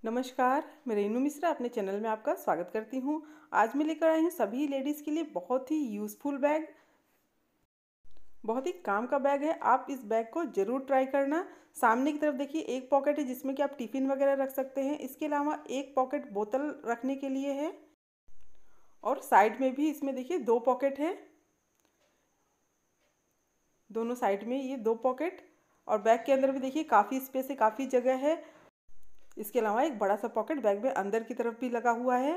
नमस्कार, मैं रेनू मिश्रा अपने चैनल में आपका स्वागत करती हूँ। आज मैं लेकर आई हूँ सभी लेडीज़ के लिए बहुत ही यूज़फुल बैग। बहुत ही काम का बैग है। आप इस बैग को ज़रूर ट्राई करना। सामने की तरफ देखिए एक पॉकेट है जिसमें कि आप टिफ़िन वगैरह रख सकते हैं। इसके अलावा एक पॉकेट बोतल रखने के लिए है और साइड में भी इसमें देखिए दो पॉकेट है। दोनों साइड में ये दो पॉकेट और बैग के अंदर भी देखिए काफ़ी स्पेस है, काफ़ी जगह है। इसके अलावा एक बड़ा सा पॉकेट बैग में अंदर की तरफ भी लगा हुआ है।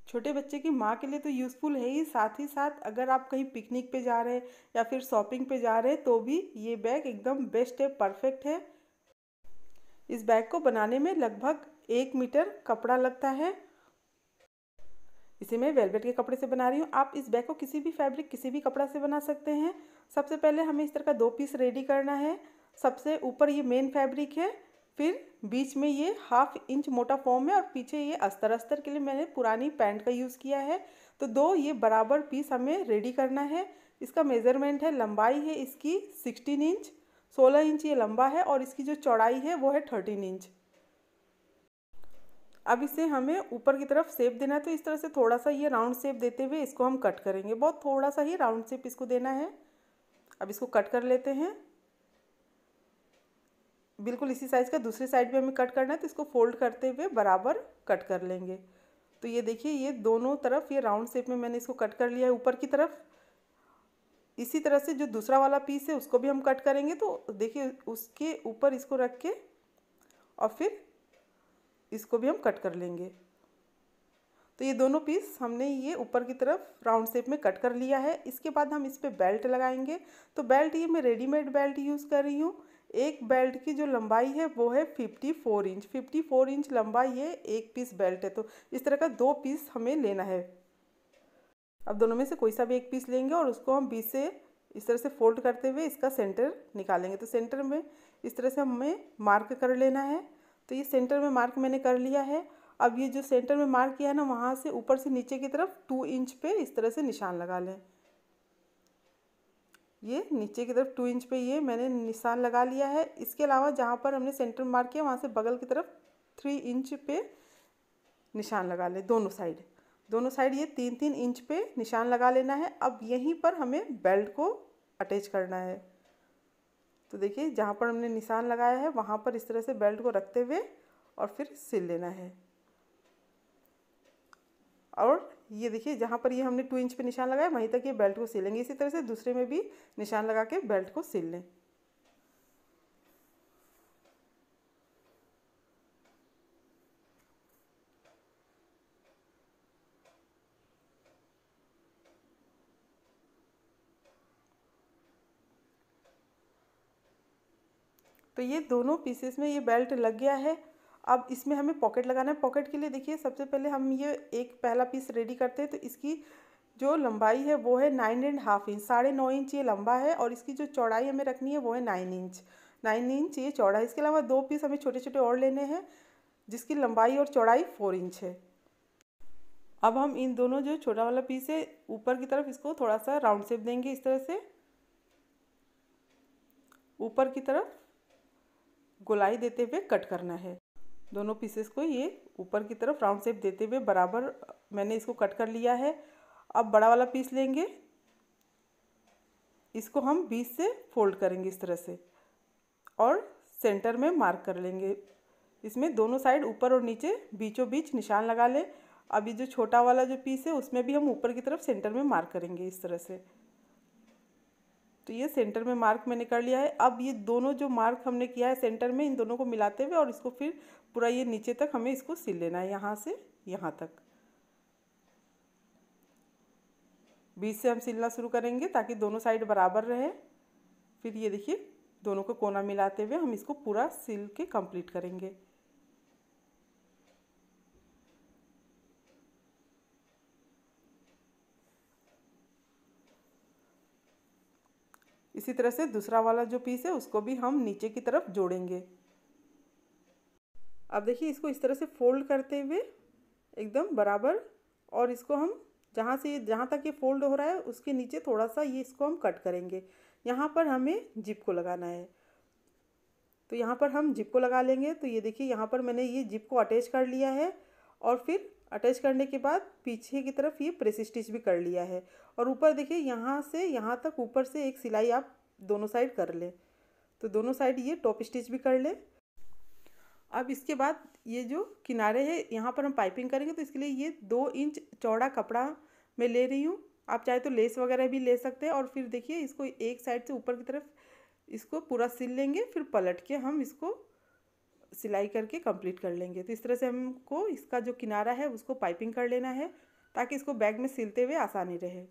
छोटे बच्चे की माँ के लिए तो यूज़फुल है ही साथ अगर आप कहीं पिकनिक पे जा रहे हैं या फिर शॉपिंग पे जा रहे हैं तो भी ये बैग एकदम बेस्ट है, परफेक्ट है। इस बैग को बनाने में लगभग 1 मीटर कपड़ा लगता है। इसे मैं वेलवेट के कपड़े से बना रही हूँ। आप इस बैग को किसी भी फैब्रिक, किसी भी कपड़ा से बना सकते हैं। सबसे पहले हमें इस तरह का 2 पीस रेडी करना है। सबसे ऊपर ये मेन फैब्रिक है, फिर बीच में ये 1/2 इंच मोटा फॉर्म है और पीछे ये अस्तर के लिए मैंने पुरानी पैंट का यूज़ किया है। तो दो ये बराबर पीस हमें रेडी करना है। इसका मेज़रमेंट है, लंबाई है इसकी 16 इंच, 16 इंच ये लंबा है और इसकी जो चौड़ाई है वो है 13 इंच। अब इसे हमें ऊपर की तरफ शेप देना है, तो इस तरह से थोड़ा सा ये राउंड शेप देते हुए इसको हम कट करेंगे। बहुत थोड़ा सा ही राउंड शेप इसको देना है। अब इसको कट कर लेते हैं। बिल्कुल इसी साइज़ का दूसरी साइड भी हमें कट करना है, तो इसको फोल्ड करते हुए बराबर कट कर लेंगे। तो ये देखिए ये दोनों तरफ ये राउंड शेप में मैंने इसको कट कर लिया है ऊपर की तरफ। इसी तरह से जो दूसरा वाला पीस है उसको भी हम कट करेंगे। तो देखिए उसके ऊपर इसको रख के और फिर इसको भी हम कट कर लेंगे। तो ये दोनों पीस हमने ये ऊपर की तरफ राउंड शेप में कट कर लिया है। इसके बाद हम इस पर बेल्ट लगाएंगे। तो बेल्ट ये मैं रेडीमेड बेल्ट यूज़ कर रही हूँ। एक बेल्ट की जो लंबाई है वो है 54 इंच। 54 इंच लंबा ये एक पीस बेल्ट है। तो इस तरह का 2 पीस हमें लेना है। अब दोनों में से कोई सा भी एक पीस लेंगे और उसको हम बीच से इस तरह से फोल्ड करते हुए इसका सेंटर निकालेंगे। तो सेंटर में इस तरह से हमें मार्क कर लेना है। तो ये सेंटर में मार्क मैंने कर लिया है। अब ये जो सेंटर में मार्क किया है ना, वहाँ से ऊपर से नीचे की तरफ 2 इंच पे इस तरह से निशान लगा लें। ये नीचे की तरफ 2 इंच पे ये मैंने निशान लगा लिया है। इसके अलावा जहाँ पर हमने सेंटर मार्क किया वहाँ से बगल की तरफ 3 इंच पे निशान लगा लें। दोनों साइड ये 3-3 इंच पे निशान लगा लेना है। अब यहीं पर हमें बेल्ट को अटैच करना है। तो देखिए जहाँ पर हमने निशान लगाया है वहाँ पर इस तरह से बेल्ट को रखते हुए और फिर सिल लेना है। और ये देखिए जहाँ पर ये हमने 2 इंच पे निशान लगाया वहीं तक ये बेल्ट को सिलेंगे। इसी तरह से दूसरे में भी निशान लगा के बेल्ट को सिल लें। तो ये दोनों पीसेस में ये बेल्ट लग गया है। अब इसमें हमें पॉकेट लगाना है। पॉकेट के लिए देखिए सबसे पहले हम ये एक पहला पीस रेडी करते हैं। तो इसकी जो लंबाई है वो है 9.5 इंच, 9.5 इंच ये लंबा है और इसकी जो चौड़ाई हमें रखनी है वो है 9 इंच। 9 इंच ये चौड़ा है। इसके अलावा 2 पीस हमें छोटे छोटे और लेने हैं जिसकी लंबाई और चौड़ाई 4 इंच है। अब हम इन दोनों जो छोटा वाला पीस है ऊपर की तरफ इसको थोड़ा सा राउंड शेप देंगे। इस तरह से ऊपर की तरफ गोलाई देते हुए कट करना है। दोनों पीसेस को ये ऊपर की तरफ राउंड शेप देते हुए बराबर मैंने इसको कट कर लिया है। अब बड़ा वाला पीस लेंगे, इसको हम बीच से फोल्ड करेंगे इस तरह से और सेंटर में मार्क कर लेंगे। इसमें दोनों साइड ऊपर और नीचे बीचों बीच निशान लगा लें। अभी जो छोटा वाला जो पीस है उसमें भी हम ऊपर की तरफ सेंटर में मार्क करेंगे इस तरह से। तो ये सेंटर में मार्क मैंने कर लिया है। अब ये दोनों जो मार्क हमने किया है सेंटर में इन दोनों को मिलाते हुए और इसको फिर पूरा ये नीचे तक हमें इसको सिल लेना है, यहाँ से यहाँ तक। बीच से हम सिलना शुरू करेंगे ताकि दोनों साइड बराबर रहे। फिर ये देखिए दोनों को कोना मिलाते हुए हम इसको पूरा सिल के कंप्लीट करेंगे। इसी तरह से दूसरा वाला जो पीस है उसको भी हम नीचे की तरफ जोड़ेंगे। अब देखिए इसको इस तरह से फोल्ड करते हुए एकदम बराबर और इसको हम जहाँ तक ये फोल्ड हो रहा है उसके नीचे थोड़ा सा ये इसको हम कट करेंगे। यहाँ पर हमें जिप को लगाना है। तो यहाँ पर हम जिप को लगा लेंगे। तो ये देखिए यहाँ पर मैंने ये जिप को अटैच कर लिया है और फिर अटैच करने के बाद पीछे की तरफ ये प्रेस स्टिच भी कर लिया है। और ऊपर देखिए यहाँ से यहाँ तक ऊपर से एक सिलाई आप दोनों साइड कर लें। तो दोनों साइड ये टॉप स्टिच भी कर लें। अब इसके बाद ये जो किनारे हैं यहाँ पर हम पाइपिंग करेंगे, तो इसके लिए ये 2 इंच चौड़ा कपड़ा मैं ले रही हूँ। आप चाहे तो लेस वगैरह भी ले सकते हैं। और फिर देखिए इसको एक साइड से ऊपर की तरफ इसको पूरा सिल लेंगे, फिर पलट के हम इसको सिलाई करके कंप्लीट कर लेंगे। तो इस तरह से हमको इसका जो किनारा है उसको पाइपिंग कर लेना है ताकि इसको बैग में सिलते हुए आसानी रहे।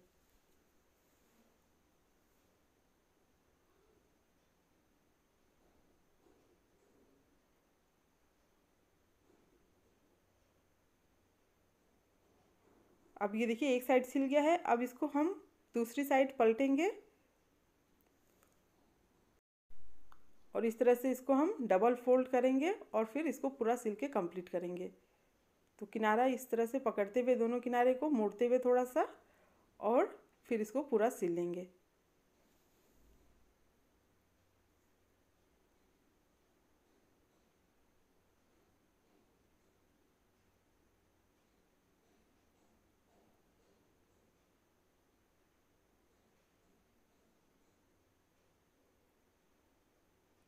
अब ये देखिए एक साइड सिल गया है। अब इसको हम दूसरी साइड पलटेंगे और इस तरह से इसको हम डबल फोल्ड करेंगे और फिर इसको पूरा सिल के कंप्लीट करेंगे। तो किनारा इस तरह से पकड़ते हुए दोनों किनारे को मोड़ते हुए थोड़ा सा और फिर इसको पूरा सिल लेंगे।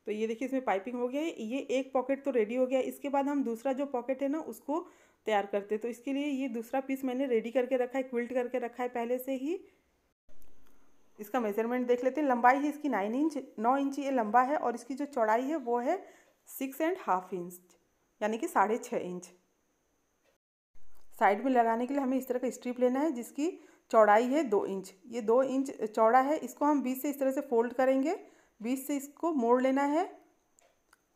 तो ये देखिए इसमें पाइपिंग हो गया है। ये एक पॉकेट तो रेडी हो गया। इसके बाद हम दूसरा जो पॉकेट है ना उसको तैयार करते हैं। तो इसके लिए ये दूसरा पीस मैंने रेडी करके रखा है, क्विल्ट करके रखा है पहले से ही। इसका मेजरमेंट देख लेते हैं। लंबाई है इसकी 9 इंच ये लंबा है और इसकी जो चौड़ाई है वो है 6.5 इंच, यानी कि 6.5 इंच। साइड में लगाने के लिए हमें इस तरह का स्ट्रिप लेना है जिसकी चौड़ाई है 2 इंच। ये 2 इंच चौड़ा है। इसको हम बीच से इस तरह से फोल्ड करेंगे, बीच से इसको मोड़ लेना है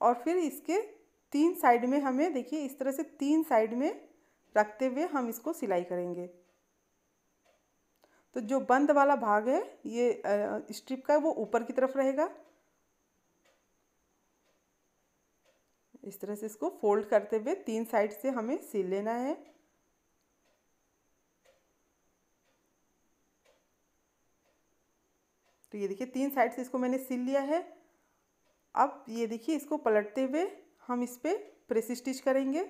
और फिर इसके 3 साइड में हमें देखिए इस तरह से 3 साइड में रखते हुए हम इसको सिलाई करेंगे। तो जो बंद वाला भाग है ये स्ट्रिप का वो ऊपर की तरफ रहेगा। इस तरह से इसको फोल्ड करते हुए 3 साइड से हमें सिल लेना है। तो ये देखिए 3 साइड से इसको मैंने सिल लिया है। अब ये देखिए इसको पलटते हुए हम इस पे प्रेस स्टिच करेंगे।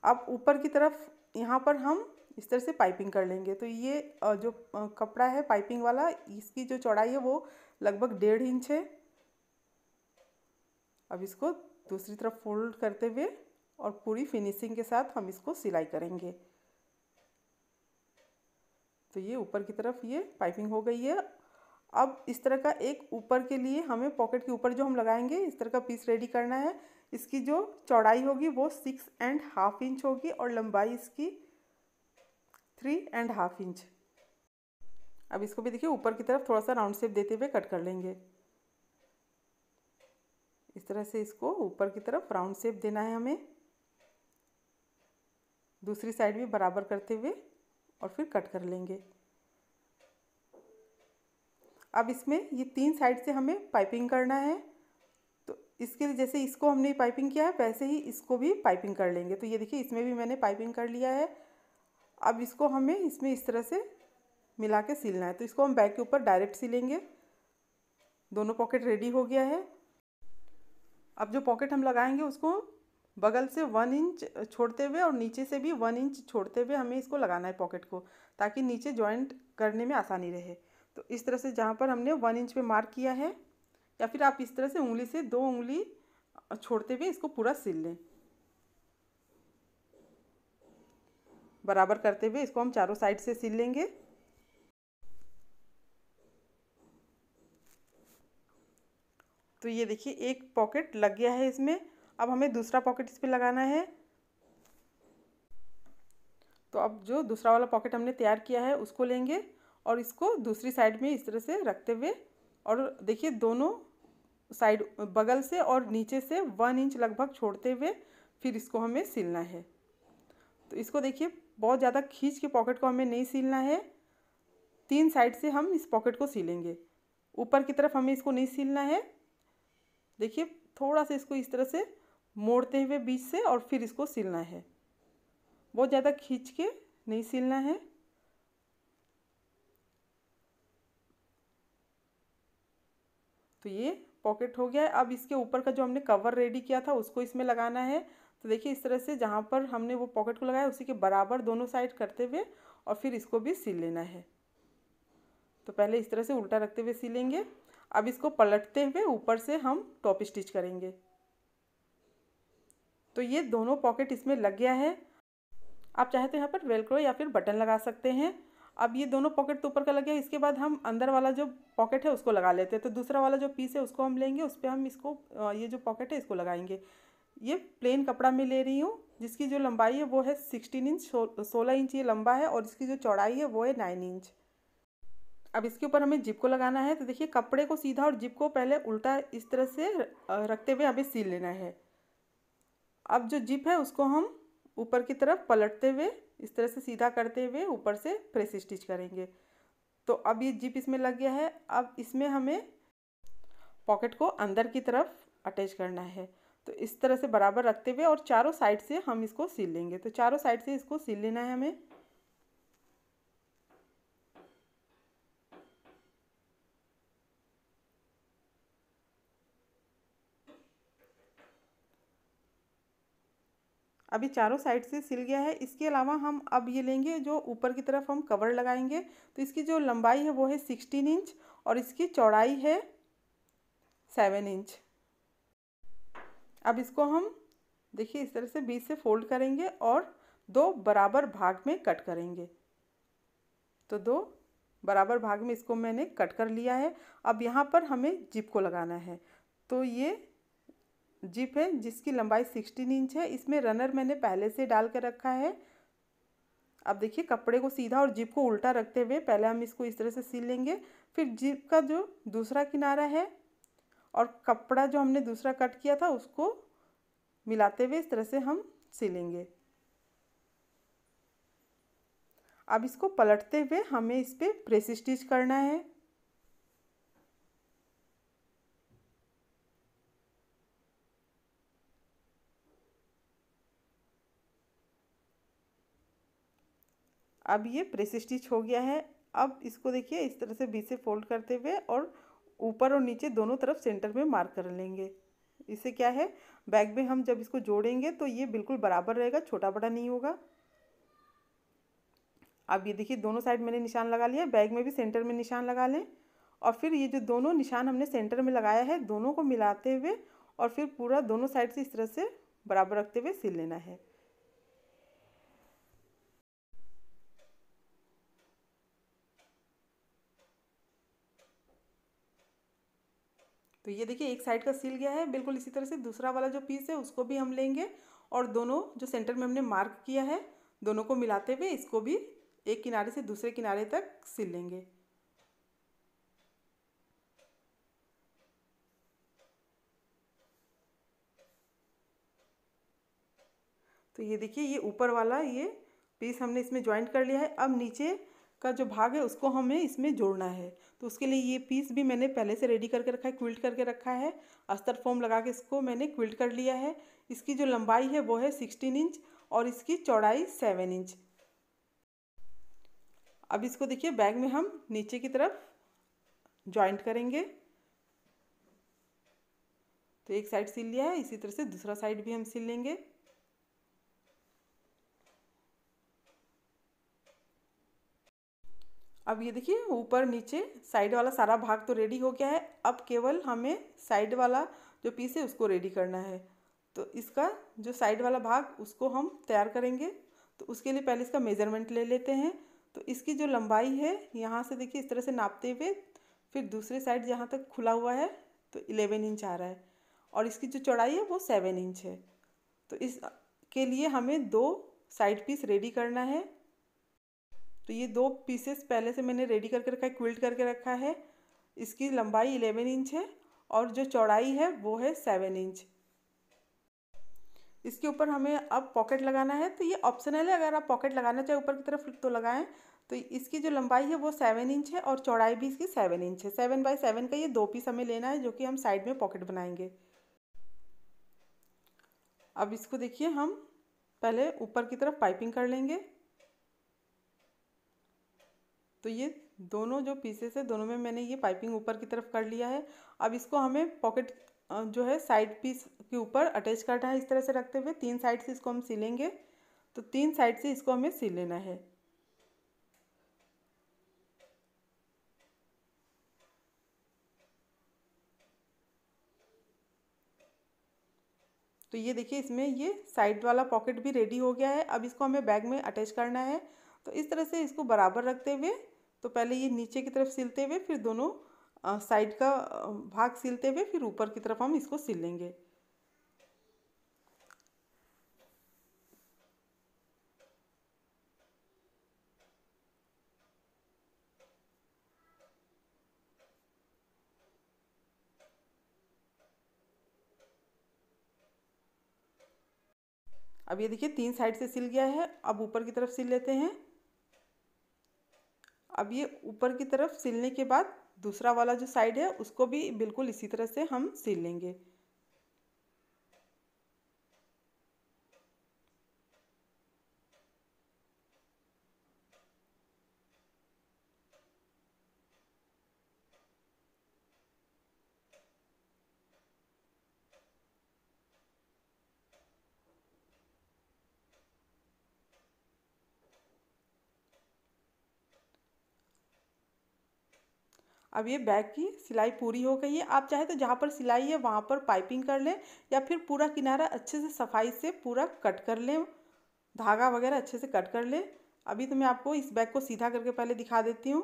अब ऊपर की तरफ यहाँ पर हम इस तरह से पाइपिंग कर लेंगे। तो ये जो कपड़ा है पाइपिंग वाला, इसकी जो चौड़ाई है वो लगभग 1.5 इंच है। अब इसको दूसरी तरफ फोल्ड करते हुए और पूरी फिनिशिंग के साथ हम इसको सिलाई करेंगे। तो ये ऊपर की तरफ ये पाइपिंग हो गई है। अब इस तरह का एक ऊपर के लिए हमें पॉकेट के ऊपर जो हम लगाएंगे इस तरह का पीस रेडी करना है। इसकी जो चौड़ाई होगी वो 6.5 इंच होगी और लंबाई इसकी 3.5 इंच। अब इसको भी देखिए ऊपर की तरफ थोड़ा सा राउंड शेप देते हुए कट कर लेंगे। इस तरह से इसको ऊपर की तरफ राउंड शेप देना है हमें, दूसरी साइड भी बराबर करते हुए और फिर कट कर लेंगे। अब इसमें ये 3 साइड से हमें पाइपिंग करना है। तो इसके लिए जैसे इसको हमने पाइपिंग किया है वैसे ही इसको भी पाइपिंग कर लेंगे। तो ये देखिए इसमें भी मैंने पाइपिंग कर लिया है। अब इसको हमें इसमें इस तरह से मिला के सिलना है। तो इसको हम बैक के ऊपर डायरेक्ट सिलेंगे। दोनों पॉकेट रेडी हो गया है। अब जो पॉकेट हम लगाएंगे उसको बगल से 1 इंच छोड़ते हुए और नीचे से भी 1 इंच छोड़ते हुए हमें इसको लगाना है पॉकेट को, ताकि नीचे जॉइंट करने में आसानी रहे। तो इस तरह से जहाँ पर हमने 1 इंच पे मार्क किया है, या फिर आप इस तरह से उंगली से 2 उंगली छोड़ते हुए इसको पूरा सिल लें। बराबर करते हुए इसको हम चारों साइड से सिल लेंगे। तो ये देखिए एक पॉकेट लग गया है इसमें। अब हमें दूसरा पॉकेट इस पर लगाना है। तो अब जो दूसरा वाला पॉकेट हमने तैयार किया है उसको लेंगे और इसको दूसरी साइड में इस तरह से रखते हुए, और देखिए दोनों साइड बगल से और नीचे से 1 इंच लगभग छोड़ते हुए फिर इसको हमें सिलना है। तो इसको देखिए बहुत ज़्यादा खींच के पॉकेट को हमें नहीं सिलना है। 3 साइड से हम इस पॉकेट को सिलेंगे, ऊपर की तरफ हमें इसको नहीं सिलना है। देखिए थोड़ा सा इसको इस तरह से मोड़ते हुए बीच से और फिर इसको सिलना है। बहुत ज़्यादा खींच के नहीं सिलना है। तो ये पॉकेट हो गया है। अब इसके ऊपर का जो हमने कवर रेडी किया था उसको इसमें लगाना है। तो देखिए इस तरह से जहाँ पर हमने वो पॉकेट को लगाया उसी के बराबर दोनों साइड करते हुए और फिर इसको भी सिल लेना है। तो पहले इस तरह से उल्टा रखते हुए सिलेंगे। अब इसको पलटते हुए ऊपर से हम टॉप स्टिच करेंगे। तो ये दोनों पॉकेट इसमें लग गया है। आप चाहे तो यहाँ पर वेलक्रो या फिर बटन लगा सकते हैं। अब ये दोनों पॉकेट तो ऊपर का लग गया, इसके बाद हम अंदर वाला जो पॉकेट है उसको लगा लेते हैं। तो दूसरा वाला जो पीस है उसको हम लेंगे, उस पर हम इसको ये जो पॉकेट है इसको लगाएंगे। ये प्लेन कपड़ा में ले रही हूँ जिसकी जो लंबाई है वो है 16 इंच, 16 इंच ये लंबा है और इसकी जो चौड़ाई है वो है 9 इंच। अब इसके ऊपर हमें जिप को लगाना है। तो देखिए कपड़े को सीधा और जिप को पहले उल्टा इस तरह से रखते हुए हमें सिल लेना है। अब जो जिप है उसको हम ऊपर की तरफ पलटते हुए इस तरह से सीधा करते हुए ऊपर से प्रेस स्टिच करेंगे। तो अब ये जिप इसमें लग गया है। अब इसमें हमें पॉकेट को अंदर की तरफ अटैच करना है। तो इस तरह से बराबर रखते हुए और चारों साइड से हम इसको सिल लेंगे। तो चारों साइड से इसको सिल लेना है हमें। अभी चारों साइड से सिल गया है। इसके अलावा हम अब ये लेंगे जो ऊपर की तरफ हम कवर लगाएंगे। तो इसकी जो लंबाई है वो है 16 इंच और इसकी चौड़ाई है 7 इंच। अब इसको हम देखिए इस तरह से बीच से फोल्ड करेंगे और दो बराबर भाग में कट करेंगे। तो दो बराबर भाग में इसको मैंने कट कर लिया है। अब यहाँ पर हमें जिप को लगाना है। तो ये जिप है जिसकी लंबाई 16 इंच है। इसमें रनर मैंने पहले से डाल कर रखा है। अब देखिए कपड़े को सीधा और जिप को उल्टा रखते हुए पहले हम इसको इस तरह से सिल लेंगे। फिर जिप का जो दूसरा किनारा है और कपड़ा जो हमने दूसरा कट किया था उसको मिलाते हुए इस तरह से हम सिलेंगे। अब इसको पलटते हुए हमें इस पर प्रेस स्टिच करना है। अब ये प्रेस स्टिच हो गया है। अब इसको देखिए इस तरह से बीच से फोल्ड करते हुए और ऊपर और नीचे दोनों तरफ सेंटर में मार्क कर लेंगे। इससे क्या है बैग में हम जब इसको जोड़ेंगे तो ये बिल्कुल बराबर रहेगा, छोटा बड़ा नहीं होगा। अब ये देखिए दोनों साइड मैंने निशान लगा लिया। बैग में भी सेंटर में निशान लगा लें और फिर ये जो दोनों निशान हमने सेंटर में लगाया है दोनों को मिलाते हुए और फिर पूरा दोनों साइड से इस तरह से बराबर रखते हुए सिल लेना है। तो ये देखिए एक साइड का सिल गया है। बिल्कुल इसी तरह से दूसरा वाला जो पीस है उसको भी हम लेंगे और दोनों जो सेंटर में हमने मार्क किया है दोनों को मिलाते हुए इसको भी एक किनारे से दूसरे किनारे तक सिल लेंगे। तो ये देखिए ये ऊपर वाला ये पीस हमने इसमें ज्वाइंट कर लिया है। अब नीचे का जो भाग है उसको हमें इसमें जोड़ना है। तो उसके लिए ये पीस भी मैंने पहले से रेडी करके रखा है, क्विल्ट करके रखा है। अस्तर फोम लगा के इसको मैंने क्विल्ट कर लिया है। इसकी जो लंबाई है वो है 16 इंच और इसकी चौड़ाई 7 इंच। अब इसको देखिए बैग में हम नीचे की तरफ ज्वाइंट करेंगे। तो एक साइड सिल लिया है, इसी तरह से दूसरा साइड भी हम सिल लेंगे। अब ये देखिए ऊपर नीचे साइड वाला सारा भाग तो रेडी हो गया है। अब केवल हमें साइड वाला जो पीस है उसको रेडी करना है। तो इसका जो साइड वाला भाग उसको हम तैयार करेंगे। तो उसके लिए पहले इसका मेज़रमेंट ले लेते हैं। तो इसकी जो लंबाई है यहाँ से देखिए इस तरह से नापते हुए फिर दूसरे साइड जहाँ तक खुला हुआ है तो 11 इंच आ रहा है और इसकी जो चौड़ाई है वो 7 इंच है। तो इसके लिए हमें दो साइड पीस रेडी करना है। तो ये दो पीसेस पहले से मैंने रेडी करके रखा है, क्विल्ट करके रखा है। इसकी लंबाई 11 इंच है और जो चौड़ाई है वो है 7 इंच। इसके ऊपर हमें अब पॉकेट लगाना है। तो ये ऑप्शनल है, अगर आप पॉकेट लगाना चाहे ऊपर की तरफ तो लगाएं। तो इसकी जो लंबाई है वो 7 इंच है और चौड़ाई भी इसकी 7 इंच है। 7 बाई 7 का ये दो पीस हमें लेना है जो कि हम साइड में पॉकेट बनाएंगे। अब इसको देखिए हम पहले ऊपर की तरफ पाइपिंग कर लेंगे। तो ये दोनों जो पीसेस है दोनों में मैंने ये पाइपिंग ऊपर की तरफ कर लिया है। अब इसको हमें पॉकेट जो है साइड पीस के ऊपर अटैच करना है, इस तरह से रखते हुए 3 साइड से इसको हम सिलेंगे। तो 3 साइड से इसको हमें सिल लेना है। तो ये देखिए इसमें ये साइड वाला पॉकेट भी रेडी हो गया है। अब इसको हमें बैग में अटैच करना है। तो इस तरह से इसको बराबर रखते हुए, तो पहले ये नीचे की तरफ सिलते हुए, फिर दोनों साइड का भाग सिलते हुए, फिर ऊपर की तरफ हम इसको सिल लेंगे। अब ये देखिए 3 साइड से सिल गया है। अब ऊपर की तरफ सिल लेते हैं। अब ये ऊपर की तरफ सिलने के बाद दूसरा वाला जो साइड है उसको भी बिल्कुल इसी तरह से हम सिल लेंगे। अब ये बैग की सिलाई पूरी हो गई है। आप चाहे तो जहाँ पर सिलाई है वहाँ पर पाइपिंग कर लें, या फिर पूरा किनारा अच्छे से सफाई से पूरा कट कर लें, धागा वगैरह अच्छे से कट कर लें। अभी तो मैं आपको इस बैग को सीधा करके पहले दिखा देती हूँ।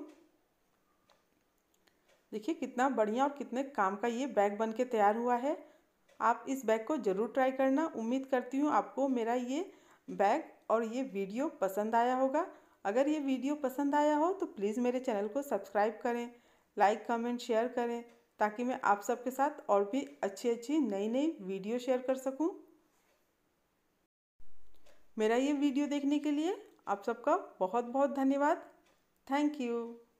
देखिए कितना बढ़िया और कितने काम का ये बैग बन के तैयार हुआ है। आप इस बैग को ज़रूर ट्राई करना। उम्मीद करती हूँ आपको मेरा ये बैग और ये वीडियो पसंद आया होगा। अगर ये वीडियो पसंद आया हो तो प्लीज़ मेरे चैनल को सब्सक्राइब करें, लाइक कमेंट शेयर करें, ताकि मैं आप सबके साथ और भी अच्छी अच्छी नई नई वीडियो शेयर कर सकूं। मेरा ये वीडियो देखने के लिए आप सबका बहुत बहुत धन्यवाद। Thank you.